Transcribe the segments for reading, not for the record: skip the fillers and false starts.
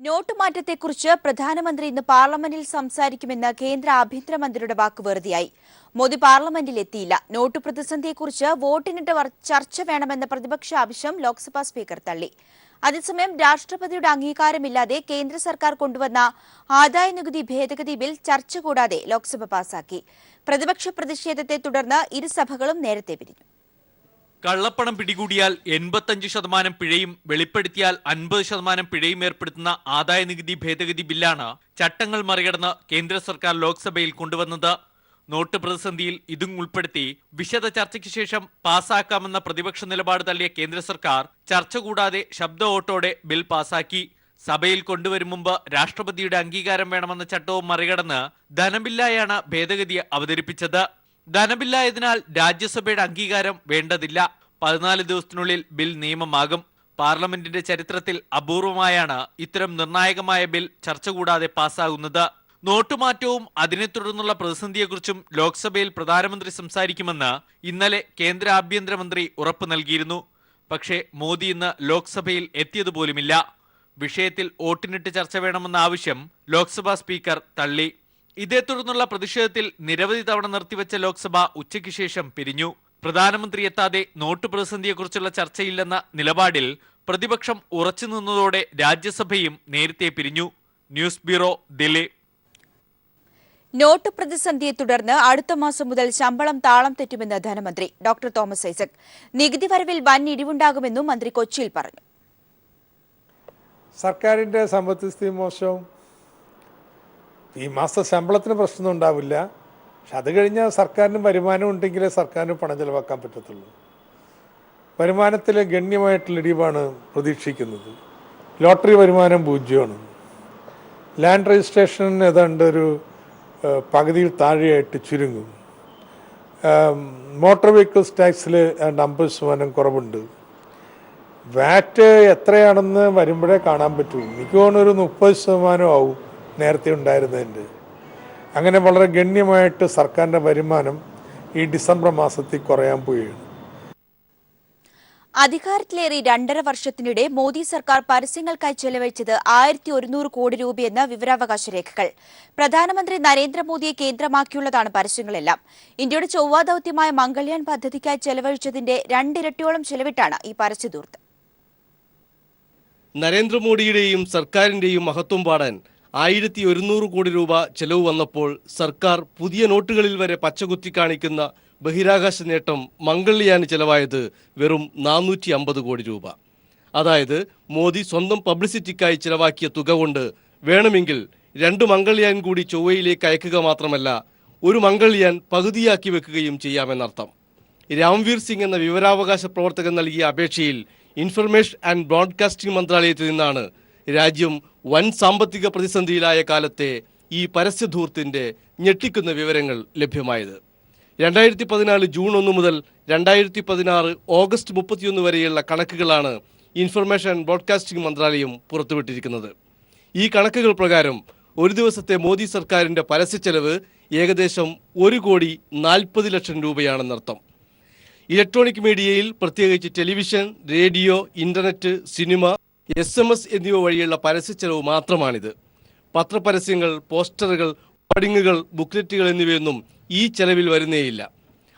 Not മാറ്റത്തെക്കുറിച്ച് പ്രധാനമന്ത്രി ഇന്ന് പാർലമെന്റിൽ സംസാരിക്കുമെന്ന് കേന്ദ്ര ആഭ്യന്തരമന്ത്രിയുടെ വാക്ക് വെറുതെയായി. മോദി പാർലമെന്റിൽ എത്തിയില്ല. നോട്ട് പ്രതിസന്ധിയെക്കുറിച്ച് വോട്ടിനിട്ട് ചർച്ച വേണമെന്ന പ്രതിപക്ഷ ആവശ്യം ലോക്സഭാ സ്പീക്കർ തള്ളി. അതേസമയം രാഷ്ട്രപതിയുടെ അംഗീകാരമില്ലാതെ കേന്ദ്ര സർക്കാർ കൊണ്ടുവന്ന ആദായനികുതി ഭേദഗതി ബിൽ ചർച്ച കൂടാതെ ലോക്സഭ പാസാക്കി. പ്രതിപക്ഷ പ്രതിഷേധത്തെ തുടർന്ന് ഇരുസഭകളും നേരത്തെ പിരിഞ്ഞു. കള്ളപ്പണം പിടികൂടിയാൽ 85% പിഴയും വെളിപ്പെടുത്തിയാൽ 50% പിഴയും ഏർപ്പെടുത്തുന്ന ആദായനികുതി ഭേദഗതി ബില്ലാണ് ചട്ടങ്ങൾ മറികടന്ന് കേന്ദ്ര സർക്കാർ ലോക്സഭയിൽ കൊണ്ടുവന്നത്. നോട്ട് പ്രതിസന്ധിയിൽ ഇതും ഉൾപ്പെടുത്തി വിശദ ചർച്ചയ്ക്ക് ശേഷം പാസാക്കാമെന്ന പ്രതിപക്ഷ നിലപാട് തള്ളിയ കേന്ദ്ര സർക്കാർ ചർച്ച കൂടാതെ ശബ്ദ വോട്ടോടെ ബിൽ പാസാക്കി. സഭയിൽ കൊണ്ടുവരും മുമ്പ് രാഷ്ട്രപതിയുടെ അംഗീകാരം വേണമെന്ന ചട്ടവും മറികടന്ന് ധനബില്ലായാണ് ഭേദഗതി അവതരിപ്പിച്ചത്. ധനബില്ലായതിനാൽ രാജ്യസഭയുടെ അംഗീകാരം വേണ്ടതില്ല. 14 ദിവസത്തിനുള്ളിൽ ബിൽ നിയമമാകും. പാർലമെന്റിന്റെ ചരിത്രത്തിൽ അപൂർവമായാണ് ഇത്തരം നിർണായകമായ ബിൽ ചർച്ച കൂടാതെ പാസ്സാകുന്നത്. നോട്ടുമാറ്റവും അതിനെ തുടർന്നുള്ള പ്രതിസന്ധിയെക്കുറിച്ചും ലോക്സഭയിൽ പ്രധാനമന്ത്രി സംസാരിക്കുമെന്ന് ഇന്നലെ കേന്ദ്ര ആഭ്യന്തരമന്ത്രി ഉറപ്പു നൽകിയിരുന്നു. പക്ഷേ മോദി ഇന്ന് ലോക്സഭയിൽ എത്തിയതുപോലുമില്ല. വിഷയത്തിൽ വോട്ടിനിട്ട് ചർച്ച വേണമെന്ന ആവശ്യം ലോക്സഭാ സ്പീക്കർ തള്ളി. ഇതേ തുടർന്നുള്ള പ്രതിഷേധത്തിൽ നിരവധി തവണ നിർത്തിവെച്ച ലോക്സഭ ഉച്ചയ്ക്ക് ശേഷം പിരിഞ്ഞു. പ്രധാനമന്ത്രി എത്താതെ നോട്ട് പ്രതിസന്ധിയെക്കുറിച്ചുള്ള ചർച്ചയില്ലെന്ന നിലപാടിൽ പ്രതിപക്ഷം ഉറച്ചു നിന്നതോടെ രാജ്യസഭയും നേരത്തെ പിരിഞ്ഞു. News bureau, Delhi. നോട്ട് പ്രതിസന്ധിയെ തുടർന്ന് അടുത്ത മാസം മുതൽ ശമ്പളം താളം തെറ്റുമെന്ന് ധനമന്ത്രി ഡോക്ടർ തോമസ് ഐസക്. നികുതി വരവിൽ വൻ ഇടിവുണ്ടാകുമെന്നും മന്ത്രി കൊച്ചിയിൽ പറഞ്ഞു. സർക്കാരിന്റെ സമ്പദ്സ്ഥിതി മോശവും ഈ മാസം ശമ്പളത്തിന് പ്രശ്നമൊന്നും ഉണ്ടാവില്ല. പക്ഷെ അത് കഴിഞ്ഞാൽ സർക്കാരിന് വരുമാനം ഉണ്ടെങ്കിലേ സർക്കാരിന് പണം ചെലവാക്കാൻ പറ്റത്തുള്ളൂ. വരുമാനത്തിൽ ഗണ്യമായിട്ടുള്ള ഇടിവാണ് പ്രതീക്ഷിക്കുന്നത്. ലോട്ടറി വരുമാനം 0ആണ്. ലാൻഡ് രജിസ്ട്രേഷൻ ഏതാണ്ട് ഒരു പകുതിയിൽ താഴെയായിട്ട് ചുരുങ്ങും. മോട്ടോർ വെഹിക്കിൾസ് ടാക്സിൽ 50% കുറവുണ്ട്. വാറ്റ് എത്രയാണെന്ന് വരുമ്പോഴേ കാണാൻ പറ്റൂ. എനിക്ക് തോന്നുന്നു ഒരു 30% ആവും നേരത്തെ ഉണ്ടായിരുന്നതിൻ്റെ. അങ്ങനെ വളരെ ഗണ്യമായിട്ട് സർക്കാരിൻ്റെ വരുമാനം ഈ ഡിസംബർ മാസത്തിൽ കുറയാൻ പോവുകയാണ്. അധികാരത്തിലേറി 2.5 വർഷത്തിനിടെ മോദി സർക്കാർ പരസ്യങ്ങൾക്കായി ചെലവഴിച്ചത് 1100 കോടി രൂപയെന്ന് വിവരാവകാശ രേഖകൾ. പ്രധാനമന്ത്രി നരേന്ദ്രമോദിയെ കേന്ദ്രമാക്കിയുള്ളതാണ് പരസ്യങ്ങളെല്ലാം. ഇന്ത്യയുടെ ചൊവ്വാ ദൌത്യമായ മംഗൾയാൻ പദ്ധതിക്കായി ചെലവഴിച്ചതിന്റെ 2 ഇരട്ടിയോളം ചെലവിട്ടാണ് ഈ പരസ്യധൂർത്ത്. നരേന്ദ്രമോദിയുടെയും സർക്കാരിന്റെയും മഹത്വം പാടാൻ 1100 കോടി രൂപ ചെലവ് വന്നപ്പോൾ സർക്കാർ പുതിയ നോട്ടുകളിൽ വരെ പച്ചകുത്തി കാണിക്കുന്ന ബഹിരാകാശ നേട്ടം മംഗൾയാന് ചെലവായത് വെറും 450 കോടി രൂപ. അതായത് മോദി സ്വന്തം പബ്ലിസിറ്റിക്കായി ചിലവാക്കിയ തുക കൊണ്ട് വേണമെങ്കിൽ 2 മംഗൾയാൻ കൂടി ചൊവ്വയിലേക്ക് അയക്കുക മാത്രമല്ല, ഒരു മംഗൾയാൻ പകുതിയാക്കി വെക്കുകയും ചെയ്യാമെന്നർത്ഥം. രാംവീർ സിംഗ് എന്ന വിവരാവകാശ പ്രവർത്തകൻ നൽകിയ അപേക്ഷയിൽ ഇൻഫർമേഷൻ ആൻഡ് ബ്രോഡ്കാസ്റ്റിംഗ് മന്ത്രാലയത്തിൽ നിന്നാണ് രാജ്യം വൻ സാമ്പത്തിക പ്രതിസന്ധിയിലായ കാലത്തെ ഈ പരസ്യധൂർത്തിന്റെ ഞെട്ടിക്കുന്ന വിവരങ്ങൾ ലഭ്യമായത്. 2014 ജൂൺ 1 മുതൽ 2016 ഓഗസ്റ്റ് 31 വരെയുള്ള കണക്കുകളാണ് ഇൻഫർമേഷൻ ആൻഡ് ബ്രോഡ്കാസ്റ്റിംഗ് മന്ത്രാലയം പുറത്തുവിട്ടിരിക്കുന്നത്. ഈ കണക്കുകൾ പ്രകാരം ഒരു ദിവസത്തെ മോദി സർക്കാരിന്റെ പരസ്യച്ചെലവ് ഏകദേശം 1,40 ലക്ഷം രൂപയാണെന്നർത്ഥം. ഇലക്ട്രോണിക് മീഡിയയിൽ പ്രത്യേകിച്ച് television, radio, internet, cinema, SMS എന്നിവ വഴിയുള്ള പരസ്യച്ചെലവ് മാത്രമാണിത്. പത്രപരസ്യങ്ങൾ, പോസ്റ്ററുകൾ, ഹോർഡിങ്ങുകൾ, ബുക്ക്ലെറ്റുകൾ എന്നിവയൊന്നും ഈ ചെലവിൽ വരുന്നേയില്ല.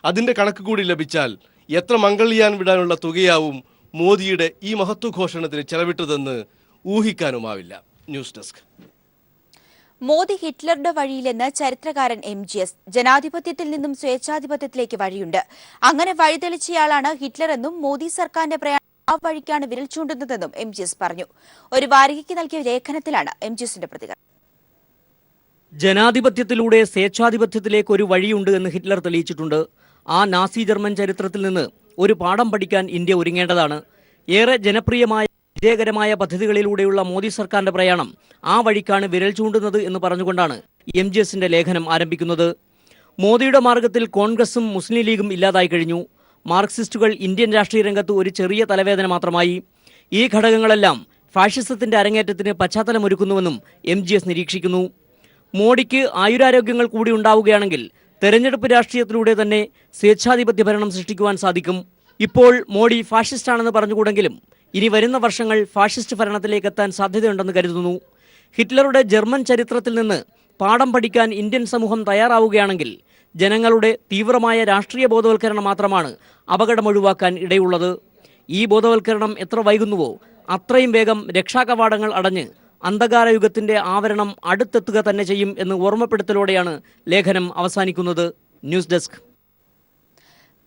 അതിന്റെ കണക്ക് കൂടി ലഭിച്ചാൽ എത്ര മംഗൾയാൻ വിടാനുള്ള തുകയാവും മോദിയുടെ ഈ മഹത്വഘോഷണത്തിന് ചെലവിട്ടതെന്ന് ഊഹിക്കാനുമാവില്ല. News desk. മോദി ഹിറ്റ്ലറുടെ വഴിയിലെന്ന് ചരിത്രകാരൻ MGS. ജനാധിപത്യത്തിൽ നിന്നും സ്വേച്ഛാധിപത്യത്തിലേക്ക് വഴിയുണ്ട്. അങ്ങനെ വഴിതെളിച്ചയാളാണ് ഹിറ്റ്ലർ എന്നും മോദി സർക്കാരിന്റെ പ്രയാണം ആ വഴിക്കാണ് വിരൽ ചൂണ്ടുന്നതെന്നും MGS പറഞ്ഞു. ഒരു വാരികയ്ക്ക് നൽകിയ ലേഖനത്തിലാണ് MGSന്റെ പ്രതികരണം. ജനാധിപത്യത്തിലൂടെ സ്വേച്ഛാധിപത്യത്തിലേക്ക് ഒരു വഴിയുണ്ട് എന്ന് ഹിറ്റ്ലർ തെളിയിച്ചിട്ടുണ്ട്. ആ നാസി ജർമ്മൻ ചരിത്രത്തിൽ നിന്ന് ഒരു പാഠം പഠിക്കാൻ ഇന്ത്യ ഒരുങ്ങേണ്ടതാണ്. ഏറെ ജനപ്രിയമായ വിജയകരമായ പദ്ധതികളിലൂടെയുള്ള മോദി സർക്കാരിന്റെ പ്രയാണം ആ വഴിക്കാണ് വിരൽ ചൂണ്ടുന്നത് എന്ന് പറഞ്ഞുകൊണ്ടാണ് MGSന്റെ ലേഖനം ആരംഭിക്കുന്നത്. മോദിയുടെ മാർഗത്തിൽ കോൺഗ്രസും മുസ്ലിം ലീഗും ഇല്ലാതായി കഴിഞ്ഞു. മാർക്സിസ്റ്റുകൾ ഇന്ത്യൻ രാഷ്ട്രീയ രംഗത്ത് ഒരു ചെറിയ തലവേദന മാത്രമായി. ഈ ഘടകങ്ങളെല്ലാം ഫാഷിസത്തിന്റെ അരങ്ങേറ്റത്തിന് പശ്ചാത്തലമൊരുക്കുന്നുവെന്നും MGS നിരീക്ഷിക്കുന്നു. മോഡിക്ക് ആയുരാരോഗ്യങ്ങൾ കൂടി ഉണ്ടാവുകയാണെങ്കിൽ തെരഞ്ഞെടുപ്പ് രാഷ്ട്രീയത്തിലൂടെ തന്നെ സ്വേച്ഛാധിപത്യ ഭരണം സൃഷ്ടിക്കുവാൻ സാധിക്കും. ഇപ്പോൾ മോഡി ഫാഷിസ്റ്റാണെന്ന് പറഞ്ഞുകൂടെങ്കിലും ഇനി വരുന്ന വർഷങ്ങൾ ഫാഷിസ്റ്റ് ഭരണത്തിലേക്ക് എത്താൻ സാധ്യതയുണ്ടെന്ന് കരുതുന്നു. ഹിറ്റ്ലറുടെ ജർമ്മൻ ചരിത്രത്തിൽ നിന്ന് പാഠം പഠിക്കാൻ ഇന്ത്യൻ സമൂഹം തയ്യാറാവുകയാണെങ്കിൽ ജനങ്ങളുടെ തീവ്രമായ രാഷ്ട്രീയ ബോധവൽക്കരണം മാത്രമാണ് അപകടം ഒഴിവാക്കാൻ ഇടയുള്ളത്. ഈ ബോധവൽക്കരണം എത്ര വൈകുന്നുവോ അത്രയും വേഗം രക്ഷാകവാടങ്ങൾ അടഞ്ഞ് അന്ധകാരയുഗത്തിന്റെ ആവരണം അടുത്തെത്തുക തന്നെ ചെയ്യും എന്ന് ഓർമ്മപ്പെടുത്തലോടെയാണ് ലേഖനം അവസാനിക്കുന്നത്. News desk.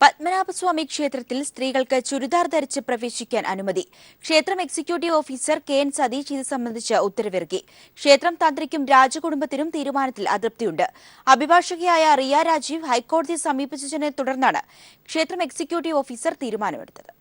പത്മനാഭസ്വാമി ക്ഷേത്രത്തിൽ സ്ത്രീകൾക്ക് ചുരിദാർ ധരിച്ച് പ്രവേശിക്കാൻ അനുമതി. ക്ഷേത്രം എക്സിക്യൂട്ടീവ് ഓഫീസർ കെ.എൻ. സതീഷ് ഇത് സംബന്ധിച്ച് ഉത്തരവിറക്കി. ക്ഷേത്രം തന്ത്രിക്കും രാജകുടുംബത്തിനും തീരുമാനത്തിൽ അതൃപ്തിയുണ്ട്. അഭിഭാഷകയായ റിയ രാജീവ് ഹൈക്കോടതിയെ സമീപിച്ചതിനെ തുടർന്നാണ് ക്ഷേത്രം എക്സിക്യൂട്ടീവ് ഓഫീസർ തീരുമാനമെടുത്തത്.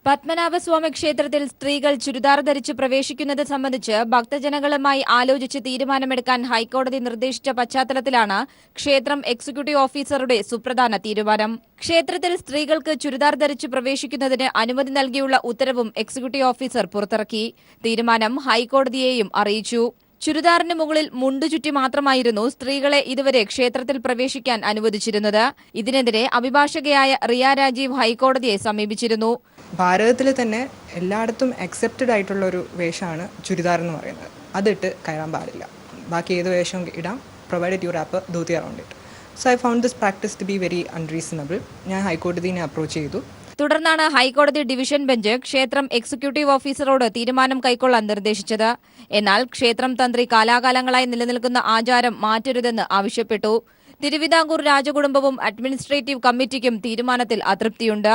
പത്മനാഭസ്വാമി ക്ഷേത്രത്തിൽ സ്ത്രീകൾ ചുരിദാർ ധരിച്ച് പ്രവേശിക്കുന്നത് സംബന്ധിച്ച് ഭക്തജനങ്ങളുമായി ആലോചിച്ച് തീരുമാനമെടുക്കാൻ ഹൈക്കോടതി നിർദ്ദേശിച്ച പശ്ചാത്തലത്തിലാണ് ക്ഷേത്രം എക്സിക്യൂട്ടീവ് ഓഫീസറുടെ സുപ്രധാന തീരുമാനം. ക്ഷേത്രത്തിൽ സ്ത്രീകൾക്ക് ചുരിദാർ ധരിച്ച് പ്രവേശിക്കുന്നതിന് അനുമതി നൽകിയുള്ള ഉത്തരവും എക്സിക്യൂട്ടീവ് ഓഫീസർ പുറത്തിറക്കി. തീരുമാനം ഹൈക്കോടതിയെയും അറിയിച്ചു. ചുരിദാറിന് മുകളിൽ മുണ്ടു ചുറ്റി മാത്രമായിരുന്നു സ്ത്രീകളെ ഇതുവരെ ക്ഷേത്രത്തിൽ പ്രവേശിക്കാൻ അനുവദിച്ചിരുന്നത്. ഇതിനെതിരെ അഭിഭാഷകയായ റിയ രാജീവ് ഹൈക്കോടതിയെ സമീപിച്ചിരുന്നു. ഭാരതത്തിൽ തന്നെ എല്ലായിടത്തും അക്സെപ്റ്റഡ് ആയിട്ടുള്ള ഒരു വേഷമാണ് ചുരിദാർ എന്ന് പറയുന്നത്. അതിട്ട് കയറാൻ പാടില്ല. ബാക്കി ഏത് വേഷവും ഇടാം, provided you wrap dhoti around it. So I found this practice to be very unreasonable. ഞാൻ ഹൈക്കോടതിനെ അപ്രോച്ച് ചെയ്തു. തുടർന്നാണ് ഹൈക്കോടതി ഡിവിഷൻ ബെഞ്ച് ക്ഷേത്രം എക്സിക്യൂട്ടീവ് ഓഫീസറോട് തീരുമാനം കൈക്കൊള്ളാൻ നിർദ്ദേശിച്ചത്. എന്നാൽ ക്ഷേത്രം തന്ത്രി കാലാകാലങ്ങളായി നിലനിൽക്കുന്ന ആചാരം മാറ്റരുതെന്ന് ആവശ്യപ്പെട്ടു. തിരുവിതാംകൂർ രാജകുടുംബവും അഡ്മിനിസ്ട്രേറ്റീവ് കമ്മിറ്റിക്കും തീരുമാനത്തിൽ അതൃപ്തിയുണ്ട്.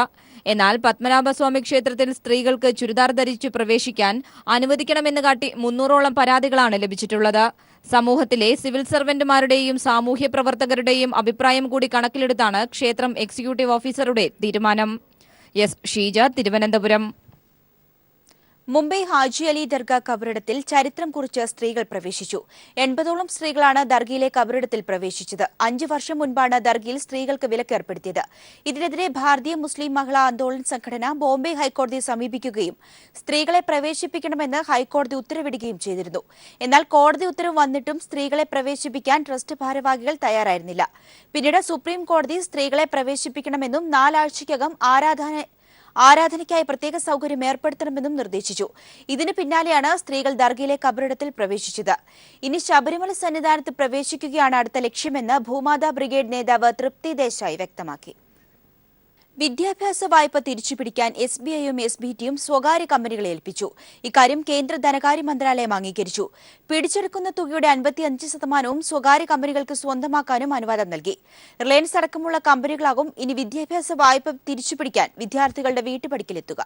എന്നാൽ പത്മനാഭസ്വാമി ക്ഷേത്രത്തിൽ സ്ത്രീകൾക്ക് ചുരിദാർ ധരിച്ചു പ്രവേശിക്കാൻ അനുവദിക്കണമെന്ന് കാട്ടി 300ഓളം പരാതികളാണ് ലഭിച്ചിട്ടുള്ളത്. സമൂഹത്തിലെ സിവിൽ സർവന്റുമാരുടെയും സാമൂഹ്യ പ്രവർത്തകരുടെയും അഭിപ്രായം കൂടി കണക്കിലെടുത്താണ് ക്ഷേത്രം എക്സിക്യൂട്ടീവ് ഓഫീസറുടെ തീരുമാനം. എസ് ഷീജ, തിരുവനന്തപുരം. മുംബൈ ഹാജി അലി ദർഗ കബറിടത്തിൽ ചരിത്രം കുറിച്ച് സ്ത്രീകൾ പ്രവേശിച്ചു. 80ഓളം സ്ത്രീകളാണ് ദർഗയിലെ കബറിടത്തിൽ പ്രവേശിച്ചത്. 5 വർഷം മുൻപാണ് ദർഗയിൽ സ്ത്രീകൾക്ക് വിലക്ക് ഏർപ്പെടുത്തിയത്. ഇതിനെതിരെ ഭാരതീയ മുസ്ലിം മഹിളാ ആന്തോളൻ സംഘടന ബോംബെ ഹൈക്കോടതിയെ സമീപിക്കുകയും സ്ത്രീകളെ പ്രവേശിപ്പിക്കണമെന്ന് ഹൈക്കോടതി ഉത്തരവിടുകയും ചെയ്തിരുന്നു. എന്നാൽ കോടതി ഉത്തരവ് വന്നിട്ടും സ്ത്രീകളെ പ്രവേശിപ്പിക്കാൻ ട്രസ്റ്റ് ഭാരവാഹികൾ തയ്യാറായിരുന്നില്ല. പിന്നീട് സുപ്രീം കോടതി സ്ത്രീകളെ പ്രവേശിപ്പിക്കണമെന്നും 4 ആഴ്ചയ്ക്കകം ആരാധനയ്ക്കായി പ്രത്യേക സൌകര്യം ഏർപ്പെടുത്തണമെന്നും നിർദ്ദേശിച്ചു. ഇതിന് പിന്നാലെയാണ് സ്ത്രീകൾ ദർഗയിലെ കബറിടത്തിൽ പ്രവേശിച്ചത്. ഇനി ശബരിമല സന്നിധാനത്ത് പ്രവേശിക്കുകയാണ് അടുത്ത ലക്ഷ്യമെന്ന് ഭൂമാതാ ബ്രിഗേഡ് നേതാവ് തൃപ്തി ദേശായി വ്യക്തമാക്കി. വിദ്യാഭ്യാസ വായ്പ തിരിച്ചുപിടിക്കാൻ SBIയും SBTയും സ്വകാര്യ കമ്പനികളെ ഏൽപ്പിച്ചു. ഇക്കാര്യം കേന്ദ്ര ധനകാര്യ മന്ത്രാലയം അംഗീകരിച്ചു. പിടിച്ചെടുക്കുന്ന തുകയുടെ 55% സ്വകാര്യ കമ്പനികൾക്ക് സ്വന്തമാക്കാനും അനുവാദം നൽകി. റിലയൻസ് അടക്കമുള്ള കമ്പനികളാകും ഇനി വിദ്യാഭ്യാസ വായ്പ തിരിച്ചുപിടിക്കാൻ വിദ്യാർത്ഥികളുടെ വീട്ടുപടിക്കലെത്തുക.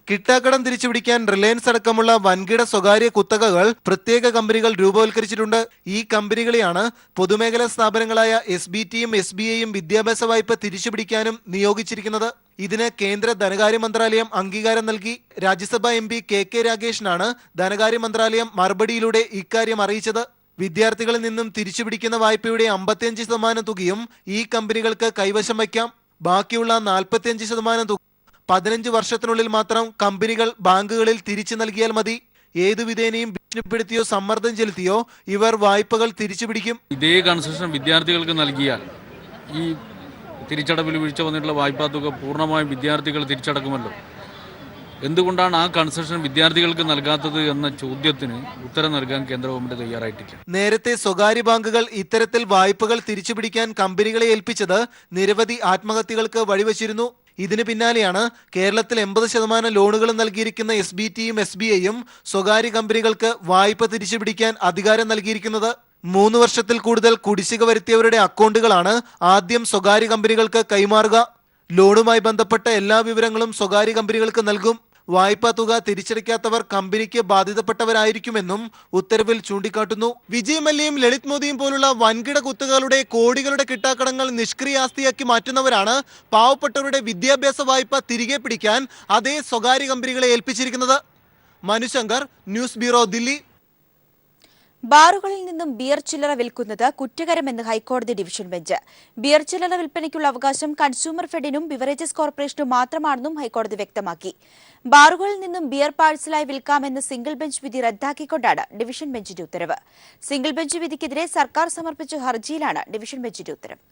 കിട്ടാക്കടം തിരിച്ചുപിടിക്കാൻ റിലയൻസ് അടക്കമുള്ള വൻകിട സ്വകാര്യ കുത്തകകൾ പ്രത്യേക കമ്പനികൾ രൂപവൽക്കരിച്ചിട്ടുണ്ട്. ഈ കമ്പനികളെയാണ് പൊതുമേഖലാ സ്ഥാപനങ്ങളായ SBTയും SBIയും വിദ്യാഭ്യാസ വായ്പ തിരിച്ചുപിടിക്കാനും നിയോഗിച്ചിരിക്കുന്നത്. ഇതിന് കേന്ദ്ര ധനകാര്യ മന്ത്രാലയം അംഗീകാരം നൽകി. രാജ്യസഭാ MP KK രാഗേഷിനാണ് ധനകാര്യ മന്ത്രാലയം മറുപടിയിലൂടെ ഇക്കാര്യം അറിയിച്ചത്. വിദ്യാർത്ഥികളിൽ നിന്നും തിരിച്ചുപിടിക്കുന്ന വായ്പയുടെ 55% തുകയും ഈ കമ്പനികൾക്ക് കൈവശം വയ്ക്കാം. ബാക്കിയുള്ള 45% തുക 15 വർഷത്തിനുള്ളിൽ മാത്രം കമ്പനികൾ ബാങ്കുകളിൽ തിരിച്ചു നൽകിയാൽ മതി. ഏതു വിധേനയും ഭീഷണിപ്പെടുത്തിയോ സമ്മർദ്ദം ചെലുത്തിയോ ഇവർ വായ്പകൾ തിരിച്ചുപിടിക്കും. ഇതേ കൺസെഷൻ വിദ്യാർത്ഥികൾക്ക് നൽകിയാൽ ഈ തിരിച്ചടവിൽ വീഴ്ച വന്നിട്ടുള്ള വായ്പാ തുക പൂർണ്ണമായും വിദ്യാർത്ഥികൾ തിരിച്ചടക്കുമല്ലോ. എന്തുകൊണ്ടാണ് ആ കൺസെഷൻ വിദ്യാർത്ഥികൾക്ക് നൽകാത്തത് എന്ന ചോദ്യത്തിന് ഉത്തരം നൽകാൻ കേന്ദ്ര ഗവൺമെന്റ് തയ്യാറായിട്ടില്ല. നേരത്തെ സ്വകാര്യ ബാങ്കുകൾ ഇത്തരത്തിൽ വായ്പകൾ തിരിച്ചുപിടിക്കാൻ കമ്പനികളെ ഏൽപ്പിച്ചത് നിരവധി ആത്മഹത്യകൾക്ക് വഴിവെച്ചിരുന്നു. ഇതിന് പിന്നാലെയാണ് കേരളത്തിൽ 80% ലോണുകൾ നൽകിയിരിക്കുന്ന SBTയും SBIയും സ്വകാര്യ കമ്പനികൾക്ക് വായ്പ തിരിച്ചുപിടിക്കാൻ അധികാരം നൽകിയിരിക്കുന്നത്. 3 വർഷത്തിൽ കൂടുതൽ കുടിശ്ശിക വരുത്തിയവരുടെ അക്കൗണ്ടുകളാണ് ആദ്യം സ്വകാര്യ കമ്പനികൾക്ക് കൈമാറുക. ലോണുമായി ബന്ധപ്പെട്ട എല്ലാ വിവരങ്ങളും സ്വകാര്യ കമ്പനികൾക്ക് നൽകും. വായ്പാ തുക തിരിച്ചടയ്ക്കാത്തവർ കമ്പനിക്ക് ബാധിതപ്പെട്ടവരായിരിക്കുമെന്നും ഉത്തരവിൽ ചൂണ്ടിക്കാട്ടുന്നു. വിജയ് മല്യയും ലളിത് മോദിയും പോലുള്ള വൻകിട കുത്തകളുടെ കോടികളുടെ കിട്ടാക്കടങ്ങൾ നിഷ്ക്രിയാസ്തിയാക്കി മാറ്റുന്നവരാണ് പാവപ്പെട്ടവരുടെ വിദ്യാഭ്യാസ വായ്പ തിരികെ പിടിക്കാൻ അതേ സ്വകാര്യ കമ്പനികളെ ഏൽപ്പിച്ചിരിക്കുന്നത്. Manushankar, news bureau, Delhi. ബാറുകളിൽ നിന്നും ബിയർ ചില്ലറ വിൽക്കുന്നത് കുറ്റകരമെന്ന് ഹൈക്കോടതി ഡിവിഷൻ ബെഞ്ച്. ബിയർ ചില്ലറ വിൽപ്പനയ്ക്കുള്ള അവകാശം കൺസ്യൂമർ ഫെഡിനും ബിവറേജസ് കോർപ്പറേഷനും മാത്രമാണെന്നും ഹൈക്കോടതി വ്യക്തമാക്കി. ബാറുകളിൽ നിന്നും ബിയർ പാഴ്സലായി വിൽക്കാമെന്ന സിംഗിൾ ബെഞ്ച് വിധി റദ്ദാക്കിക്കൊണ്ടാണ് ഡിവിഷൻ ബെഞ്ചിന്റെ ഉത്തരവ്. സിംഗിൾ ബെഞ്ച് വിധിക്കെതിരെ സർക്കാർ സമർപ്പിച്ച ഹർജിയിലാണ് ഡിവിഷൻ ബെഞ്ചിന്റെ ഉത്തരവ്.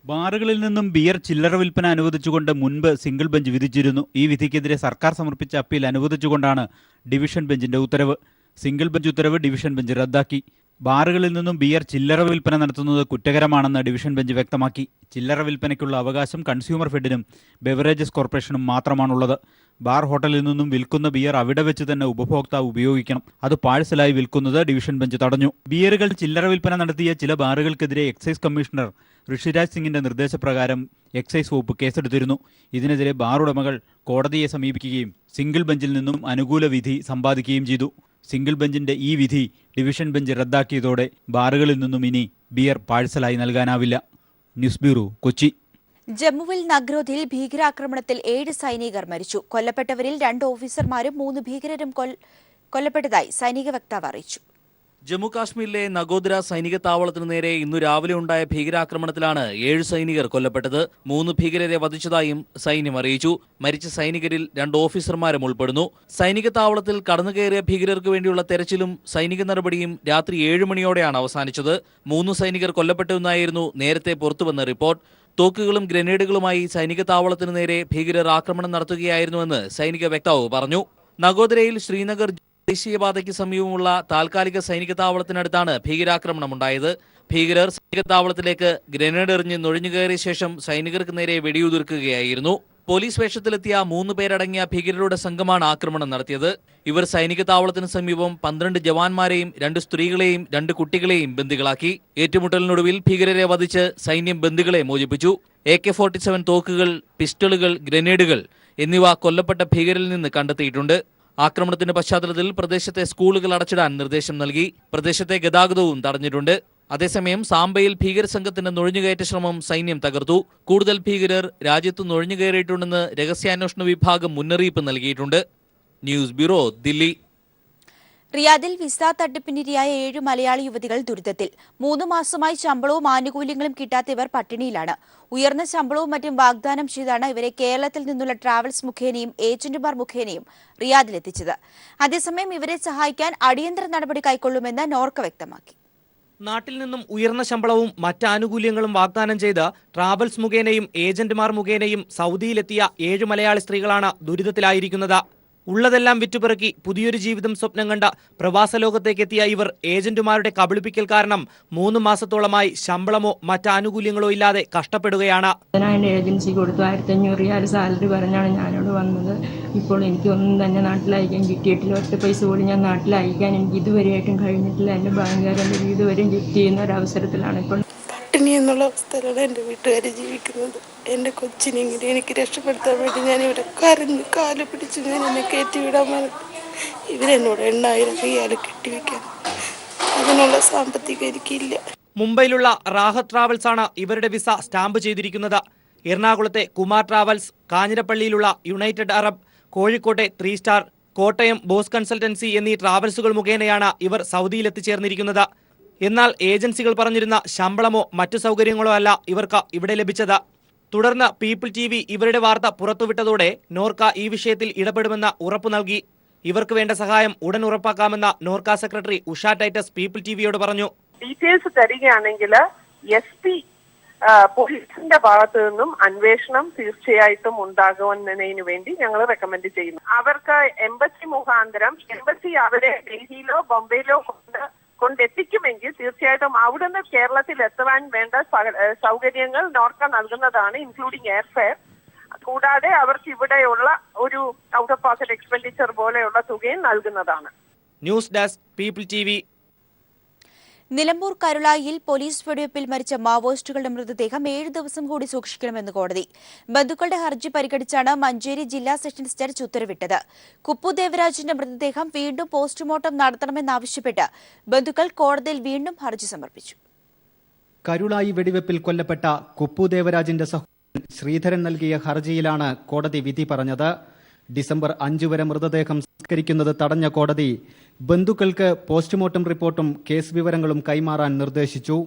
ബാറുകളിൽ നിന്നും ബിയർ ചില്ലറ വിൽപ്പന അനുവദിച്ചുകൊണ്ട് മുൻപ് സിംഗിൾ ബെഞ്ച് വിധിച്ചിരുന്നു. ഈ വിധിക്കെതിരെ സർക്കാർ സമർപ്പിച്ച അപ്പീൽ അനുവദിച്ചുകൊണ്ടാണ് ഡിവിഷൻ ബെഞ്ചിന്റെ ഉത്തരവ്. സിംഗിൾ ബെഞ്ച് ഉത്തരവ് ഡിവിഷൻ ബെഞ്ച് റദ്ദാക്കി. ബാറുകളിൽ നിന്നും ബിയർ ചില്ലറ വിൽപ്പന നടത്തുന്നത് കുറ്റകരമാണെന്ന് ഡിവിഷൻ ബെഞ്ച് വ്യക്തമാക്കി. ചില്ലറ വിൽപ്പനയ്ക്കുള്ള അവകാശം കൺസ്യൂമർ ഫെഡിനും ബെവറേജസ് കോർപ്പറേഷനും മാത്രമാണുള്ളത്. ബാർ ഹോട്ടലിൽ നിന്നും വിൽക്കുന്ന ബിയർ അവിടെ വെച്ച് തന്നെ ഉപഭോക്താവ് ഉപയോഗിക്കണം. അത് പാഴ്സലായി വിൽക്കുന്നത് ഡിവിഷൻ ബെഞ്ച് തടഞ്ഞു. ബിയറുകൾ ചില്ലറ വിൽപ്പന നടത്തിയ ചില ബാറുകൾക്കെതിരെ എക്സൈസ് കമ്മീഷണർ ഋഷിരാജ് സിംഗിന്റെ നിർദ്ദേശപ്രകാരം എക്സൈസ് വകുപ്പ് കേസെടുത്തിരുന്നു. ഇതിനെതിരെ ബാർ ഉടമകൾ കോടതിയെ സമീപിക്കുകയും സിംഗിൾ ബെഞ്ചിൽ നിന്നും അനുകൂല വിധി സമ്പാദിക്കുകയും ചെയ്തു. സിംഗിൾ ബെഞ്ചിന്റെ ഈ വിധി ഡിവിഷൻ ബെഞ്ച് റദ്ദാക്കിയതോടെ ബാറുകളിൽ നിന്നും ഇനി ബിയർ പാഴ്സലായി നൽകാനാവില്ല. News bureau, Kochi. ജമ്മുവിൽ നഗ്രോദിൽ ഭീകരാക്രമണത്തിൽ 7 സൈനികർ മരിച്ചു. കൊല്ലപ്പെട്ടവരിൽ 2 ഓഫീസർമാരും 3 ഭീകരരും കൊല്ലപ്പെട്ടതായി സൈനിക വക്താവ് അറിയിച്ചു. ജമ്മു കാശ്മീരിലെ നഗോദ്ര സൈനിക താവളത്തിനു നേരെ ഇന്നു രാവിലെ ഉണ്ടായ ഭീകരാക്രമണത്തിലാണ് 7 സൈനികർ കൊല്ലപ്പെട്ടത്. 3 ഭീകരരെ വധിച്ചതായും സൈന്യം അറിയിച്ചു. മരിച്ച സൈനികരിൽ 2 ഓഫീസർമാരും ഉൾപ്പെടുന്നു. സൈനിക താവളത്തിൽ കടന്നുകയറിയ ഭീകരർക്ക് വേണ്ടിയുള്ള തെരച്ചിലും സൈനിക നടപടിയും രാത്രി 7 മണിയോടെയാണ് അവസാനിച്ചത്. 3 സൈനികർ കൊല്ലപ്പെട്ടുവെന്നായിരുന്നു നേരത്തെ പുറത്തുവന്ന റിപ്പോർട്ട്. തോക്കുകളും ഗ്രനേഡുകളുമായി സൈനിക താവളത്തിനു നേരെ ഭീകരർ ആക്രമണം നടത്തുകയായിരുന്നുവെന്ന് സൈനിക വക്താവ് പറഞ്ഞു. നഗോദ്രയിൽ ശ്രീനഗർ ദേശീയപാതയ്ക്ക് സമീപമുള്ള താൽക്കാലിക സൈനിക താവളത്തിനടുത്താണ് ഭീകരാക്രമണമുണ്ടായത്. ഭീകരർ സൈനിക താവളത്തിലേക്ക് ഗ്രനേഡ് എറിഞ്ഞ് നുഴഞ്ഞുകയറിയ ശേഷം സൈനികർക്ക് നേരെ വെടിയുതിർക്കുകയായിരുന്നു. പോലീസ് വേഷത്തിലെത്തിയ 3 പേരടങ്ങിയ ഭീകരരുടെ സംഘമാണ് ആക്രമണം നടത്തിയത്. ഇവർ സൈനിക താവളത്തിന് സമീപം 12 ജവാന്മാരെയും 2 സ്ത്രീകളെയും 2 കുട്ടികളെയും ബന്ദികളാക്കി. ഏറ്റുമുട്ടലിനൊടുവിൽ ഭീകരരെ വധിച്ച് സൈന്യം ബന്ദികളെ മോചിപ്പിച്ചു. AK-47 തോക്കുകൾ, പിസ്റ്റളുകൾ, ഗ്രനേഡുകൾ എന്നിവ കൊല്ലപ്പെട്ട ഭീകരരിൽ നിന്ന് കണ്ടെത്തിയിട്ടുണ്ട്. ആക്രമണത്തിന്റെ പശ്ചാത്തലത്തിൽ പ്രദേശത്തെ സ്കൂളുകൾ അടച്ചിടാൻ നിർദ്ദേശം നൽകി. പ്രദേശത്തെ ഗതാഗതവും തടഞ്ഞിട്ടുണ്ട്. അതേസമയം സാംബയിൽ ഭീകര സംഘത്തിന്റെ നുഴഞ്ഞുകയറ്റ ശ്രമം സൈന്യം തകർത്തു. കൂടുതൽ ഭീകരർ രാജ്യത്ത് നുഴഞ്ഞുകയറിയിട്ടുണ്ടെന്ന് രഹസ്യാന്വേഷണ വിഭാഗം മുന്നറിയിപ്പ് നൽകിയിട്ടുണ്ട്. News bureau, Delhi. റിയാദിൽ വിസ തട്ടിപ്പിനിരയായ 7 മലയാളി യുവതികൾ ദുരിതത്തിൽ. 3 മാസമായി ശമ്പളവും ആനുകൂല്യങ്ങളും കിട്ടാത്ത ഇവർ പട്ടിണിയിലാണ്. ഉയർന്ന ശമ്പളവും മറ്റും വാഗ്ദാനം ചെയ്താണ് ഇവരെ കേരളത്തിൽ നിന്നുള്ള ട്രാവൽസ് മുഖേനയും ഏജന്റുമാർ മുഖേനയും റിയാദിലെത്തിച്ചത്. അതേസമയം ഇവരെ സഹായിക്കാൻ അടിയന്തര നടപടി കൈക്കൊള്ളുമെന്ന് നോർക്ക വ്യക്തമാക്കി. നാട്ടിൽ നിന്നും ഉയർന്ന ശമ്പളവും മറ്റ് ആനുകൂല്യങ്ങളും വാഗ്ദാനം ചെയ്ത് ട്രാവൽസ് മുഖേനയും ഏജന്റുമാർ മുഖേനയും സൗദിയിലെത്തിയ 7 മലയാളി സ്ത്രീകളാണ് ദുരിതത്തിലായിരിക്കുന്നത്. ഉള്ളതെല്ലാം വിറ്റുപിറക്കി പുതിയൊരു ജീവിതം സ്വപ്നം കണ്ട പ്രവാസ ലോകത്തേക്കെത്തിയ ഇവർ ഏജന്റുമാരുടെ കബളിപ്പിക്കൽ കാരണം 3 മാസത്തോളമായി ശമ്പളമോ മറ്റ് ആനുകൂല്യങ്ങളോ ഇല്ലാതെ കഷ്ടപ്പെടുകയാണ്. ഏജൻസി കൊടുത്തു 1500 റിയാൽ സാലറി പറഞ്ഞാണ് ഞാനിവിടെ വന്നത്. ഇപ്പോൾ എനിക്കൊന്നും തന്നെ നാട്ടിൽ അയക്കാൻ കിട്ടിയിട്ടില്ല. 1 പൈസ കൂടി ഞാൻ നാട്ടിൽ അയക്കാൻ എനിക്ക് ഇതുവരെയായിട്ടും കഴിഞ്ഞിട്ടില്ല. എൻ്റെ ബാങ്കുകാർ എൻ്റെ വീട് വരെ ജപ്തി ചെയ്യുന്ന ഒരു അവസരത്തിലാണ് ഇപ്പോൾ. പട്ടിണി എന്നുള്ള അവസ്ഥയിലാണ് എൻ്റെ വീട്ടുകാർ ജീവിക്കുന്നത്. എൻ്റെ കൊച്ചിനെങ്കിലും എനിക്ക് രക്ഷപ്പെടുത്താൻ വേണ്ടി ഞാനിവിടെ കരഞ്ഞ് കാല് പിടിച്ച് ഞാൻ എന്നെ കയറ്റിവിടാൻ പറഞ്ഞിട്ട് ഇവരെന്നോട് 8000 റിയാൽ കെട്ടിവെക്കാൻ അതിനുള്ള സാമ്പത്തികം എനിക്കില്ല. മുംബൈയിലുള്ള റാഹത്ത് ട്രാവൽസ് ആണ് ഇവരുടെ വിസ സ്റ്റാമ്പ് ചെയ്തിരിക്കുന്നത്. എറണാകുളത്തെ കുമാർ ട്രാവൽസ്, കാഞ്ഞിരപ്പള്ളിയിലുള്ള യുണൈറ്റഡ് അറബ്, കോഴിക്കോട്ടെ 3 സ്റ്റാർ, കോട്ടയം ബോസ് കൺസൾട്ടൻസി എന്നീ ട്രാവൽസുകൾ മുഖേനയാണ് ഇവർ സൗദിയിലെത്തിച്ചേർന്നിരിക്കുന്നത്. എന്നാൽ ഏജൻസികൾ പറഞ്ഞിരുന്ന ശമ്പളമോ മറ്റു സൗകര്യങ്ങളോ അല്ല ഇവർക്ക് ഇവിടെ ലഭിച്ചത്. തുടർന്ന് പീപ്പിൾ TV ഇവരുടെ വാർത്ത പുറത്തുവിട്ടതോടെ നോർക്ക ഈ വിഷയത്തിൽ ഇടപെടുമെന്ന് ഉറപ്പു നൽകി. ഇവർക്ക് വേണ്ട സഹായം ഉടൻ ഉറപ്പാക്കാമെന്ന് നോർക്ക സെക്രട്ടറി ഉഷ ടൈറ്റസ് പീപ്പിൾ TVയോട് പറഞ്ഞു. ഡീറ്റെയിൽസ് തരികയാണെങ്കിൽ SP പോലീസിന്റെ ഭാഗത്തു നിന്നും അന്വേഷണം തീർച്ചയായിട്ടും ഉണ്ടാകുന്നതിന് വേണ്ടി ഞങ്ങൾ റെക്കമെൻഡ് ചെയ്യുന്നു. അവർക്ക് എംബസി മുഖാന്തരം എംബസി അവരെ ഡൽഹിയിലോ ബോംബെയിലോ കൊണ്ടെത്തിക്കുമെങ്കിൽ തീർച്ചയായിട്ടും അവിടുന്ന് കേരളത്തിൽ എത്തുവാൻ വേണ്ട സൗകര്യങ്ങൾ നോർക്ക നൽകുന്നതാണ്, ഇൻക്ലൂഡിംഗ് എയർ ഫെയർ. കൂടാതെ അവർക്ക് ഇവിടെയുള്ള ഒരു ഔട്ട് ഓഫ് പോക്കറ്റ് എക്സ്പെൻഡിച്ചർ പോലെയുള്ള തുകയും നൽകുന്നതാണ്. News desk, people TV. Nilambur കരുളായിയിൽ പോലീസ് വെടിവെപ്പിൽ മരിച്ച മാവോയിസ്റ്റുകളുടെ മൃതദേഹം 7 ദിവസം കൂടി സൂക്ഷിക്കണമെന്ന് കോടതി. ബന്ധുക്കളുടെ ഹർജി പരിഗണിച്ചാണ് മഞ്ചേരി ജില്ലാ സെഷൻസ് ജഡ്ജ് ഉത്തരവിട്ടത്. കുപ്പു ദേവരാജിന്റെ മൃതദേഹം വീണ്ടും പോസ്റ്റ്മോർട്ടം നടത്തണമെന്നാവശ്യപ്പെട്ട് ബന്ധുക്കൾ കോടതിയിൽ വീണ്ടും ഹർജി സമർപ്പിച്ചു. കരുളായി വെടിവെപ്പിൽ കൊല്ലപ്പെട്ട കുപ്പു ദേവരാജിന്റെ സഹോദരൻ ശ്രീധരൻ നൽകിയ ഹർജിയിലാണ് കോടതി വിധി പറഞ്ഞത്. ഡിസംബർ 5 വരെ മൃതദേഹം സംസ്കരിക്കുന്നത് തടഞ്ഞ കോടതി ബന്ധുക്കൾക്ക് പോസ്റ്റ്മോർട്ടം റിപ്പോർട്ടും കേസ് വിവരങ്ങളും കൈമാറാൻ നിർദ്ദേശിച്ചു.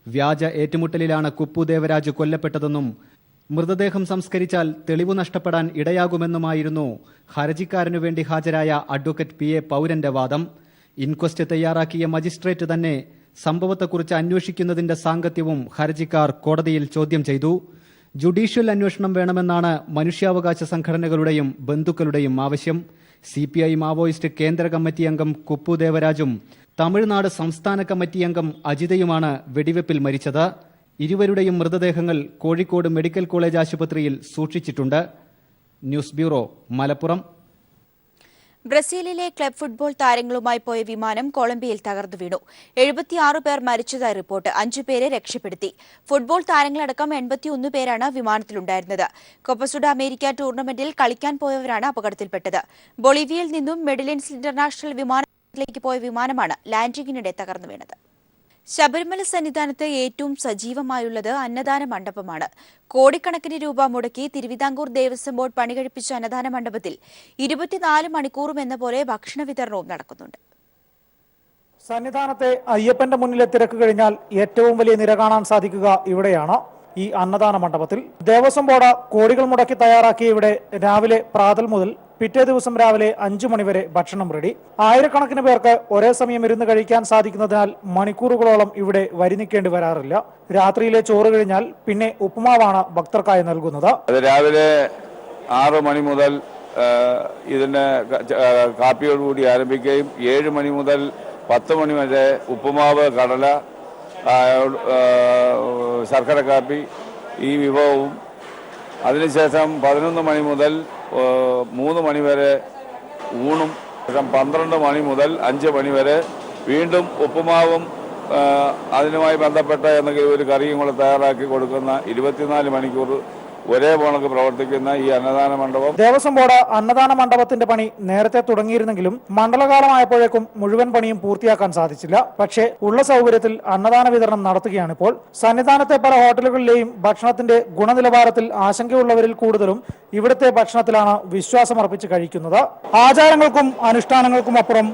വ്യാജ ഏറ്റുമുട്ടലിലാണ് കുപ്പു ദേവരാജ് കൊല്ലപ്പെട്ടതെന്നും മൃതദേഹം സംസ്കരിച്ചാൽ തെളിവ് നഷ്ടപ്പെടാൻ ഇടയാകുമെന്നുമായിരുന്നു ഹർജിക്കാരനു വേണ്ടി ഹാജരായ അഡ്വക്കേറ്റ് PA പൗരന്റെ വാദം. ഇൻക്വസ്റ്റ് തയ്യാറാക്കിയ മജിസ്ട്രേറ്റ് തന്നെ സംഭവത്തെക്കുറിച്ച് അന്വേഷിക്കുന്നതിന്റെ സാങ്കത്യവും ഹർജിക്കാർ കോടതിയിൽ ചോദ്യം ചെയ്തു. ജുഡീഷ്യൽ അന്വേഷണം വേണമെന്നാണ് മനുഷ്യാവകാശ സംഘടനകളുടെയും ബന്ധുക്കളുടെയും ആവശ്യം. CPI മാവോയിസ്റ്റ് കേന്ദ്ര കമ്മിറ്റി അംഗം കുപ്പു ദേവരാജും തമിഴ്നാട് സംസ്ഥാന കമ്മിറ്റി അംഗം അജിതയുമാണ് വെടിവെപ്പിൽ മരിച്ചത്. ഇരുവരുടെയും മൃതദേഹങ്ങൾ കോഴിക്കോട് മെഡിക്കൽ കോളേജ് ആശുപത്രിയിൽ സൂക്ഷിച്ചിട്ടുണ്ട്. News bureau, Malappuram. ബ്രസീലിലെ ക്ലബ് ഫുട്ബോൾ താരങ്ങളുമായി പോയ വിമാനം കൊളംബിയയിൽ തകർന്നു വീണു. 76 പേർ മരിച്ചതായി റിപ്പോർട്ട്. 5 പേരെ രക്ഷപ്പെടുത്തി. ഫുട്ബോൾ താരങ്ങളടക്കം 81 പേരാണ് വിമാനത്തിലുണ്ടായിരുന്നത്. കോപ്പസുഡ അമേരിക്ക ടൂർണമെന്റിൽ കളിക്കാൻ പോയവരാണ് അപകടത്തിൽപ്പെട്ടത്. ബൊളീവിയയിൽ നിന്നും മെഡിലിൻസ് ഇന്റർനാഷണൽ വിമാനത്തിലേക്ക് പോയ വിമാനമാണ് ലാൻഡിംഗിനിടെ തകർന്നു വീണത്. ശബരിമല സന്നിധാനത്ത് ഏറ്റവും സജീവമായുള്ളത് അന്നദാന മണ്ഡപമാണ്. കോടിക്കണക്കിന് രൂപ മുടക്കി തിരുവിതാംകൂർ ദേവസ്വം ബോർഡ് പണികഴിപ്പിച്ച അന്നദാന മണ്ഡപത്തിൽ 24 മണിക്കൂറും എന്ന പോലെ ഭക്ഷണ വിതരണവും നടക്കുന്നുണ്ട്. സന്നിധാനത്തെ അയ്യപ്പന്റെ മുന്നിലെ തിരക്ക് കഴിഞ്ഞാൽ ഏറ്റവും വലിയ നിര കാണാൻ സാധിക്കുക ഇവിടെയാണ്, ഈ അന്നദാന മണ്ഡപത്തിൽ. ദേവസ്വം ബോർഡ് കോടികൾ മുടക്കി തയ്യാറാക്കിയ ഇവിടെ രാവിലെ പ്രാതൽ മുതൽ പിറ്റേ ദിവസം രാവിലെ 5 മണിവരെ ഭക്ഷണം റെഡി. ആയിരക്കണക്കിന് പേർക്ക് ഒരേ സമയം ഇരുന്ന് കഴിക്കാൻ സാധിക്കുന്നതിനാൽ മണിക്കൂറുകളോളം ഇവിടെ വരി നിൽക്കേണ്ടി വരാറില്ല. രാത്രിയിലെ ചോറ് കഴിഞ്ഞാൽ പിന്നെ ഉപ്പുമാവാണ് ഭക്തർക്കായി നൽകുന്നത്. രാവിലെ 6 മണി മുതൽ ഇതിന് കാപ്പിയോടുകൂടി ആരംഭിക്കുകയും 7 മണി മുതൽ 10 മണി വരെ ഉപ്പുമാവ്, കടല, ശർക്കര കാപ്പി ഈ വിഭവവും, അതിനുശേഷം 11 മണി മുതൽ 3 മണി വരെ ഊണും, 12 മണി മുതൽ 5 മണി വരെ വീണ്ടും ഉപ്പുമാവും അതിനുമായി ബന്ധപ്പെട്ട എന്തെങ്കിലും ഒരു കറിയും കൂടെ തയ്യാറാക്കി കൊടുക്കുന്ന 24 മണിക്കൂർ ഒരേ പോണക്ക് പ്രവർത്തിക്കുന്ന ഈ അന്നദാന മണ്ഡപം. ദേവസ്വം ബോർഡ് അന്നദാന മണ്ഡപത്തിന്റെ പണി നേരത്തെ തുടങ്ങിയിരുന്നെങ്കിലും മണ്ഡലകാലമായപ്പോഴേക്കും മുഴുവൻ പണിയും പൂർത്തിയാക്കാൻ സാധിച്ചില്ല. പക്ഷേ ഉള്ള സൗകര്യത്തിൽ അന്നദാന വിതരണം നടത്തുകയാണിപ്പോൾ. സന്നിധാനത്തെ പല ഹോട്ടലുകളിലെയും ഭക്ഷണത്തിന്റെ ഗുണനിലവാരത്തിൽ ആശങ്കയുള്ളവരിൽ കൂടുതലും ഇവിടുത്തെ ഭക്ഷണത്തിലാണ് വിശ്വാസമർപ്പിച്ച് കഴിക്കുന്നത്. ആചാരങ്ങൾക്കും അനുഷ്ഠാനങ്ങൾക്കും അപ്പുറം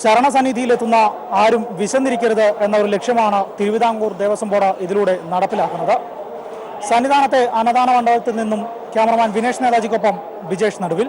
ശരണസന്നിധിയിലെത്തുന്ന ആരും വിശന്നിരിക്കരുത് എന്ന ഒരു ലക്ഷ്യമാണ് തിരുവിതാംകൂർ ദേവസ്വം ബോർഡ് ഇതിലൂടെ നടപ്പിലാക്കുന്നത്. സന്നിധാനത്തെ അന്നദാന മണ്ഡപത്തിൽ നിന്നും ക്യാമറമാൻ വിനേഷ് നേതാജിക്കൊപ്പം ബിജേഷ് നടുവിൽ.